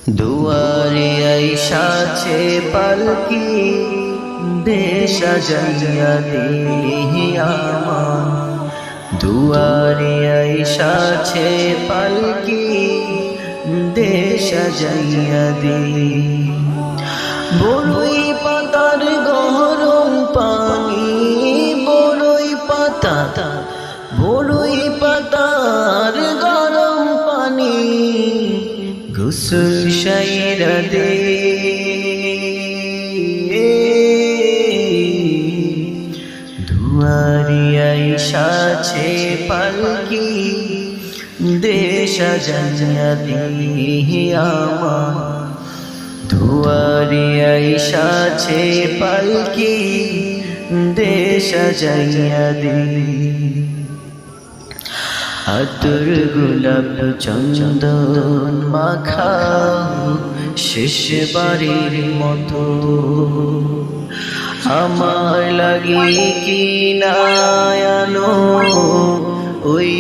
দুয়ারে আইসাছে পালকি দেশ সাজাইয়া দিহি আমার। দুয়ারে আইসাছে পালকি দেশ সাজাইয়া দিহি। বড়ই পাতার গরম পানি, বড়ই পাতা, বড়ই পাতার গরম পানি গোসল সাইরা দে। দুয়ারে আইসাছে পালকি দেশ সাজাইয়া দিহি আমার। দুয়ারে আইসাছে পালকি দেশ সাজাইয়া দিহি। আতর গোলাপ চন্দন মাখা শেষবারের মতো আমার লাগি কি না আনো ওই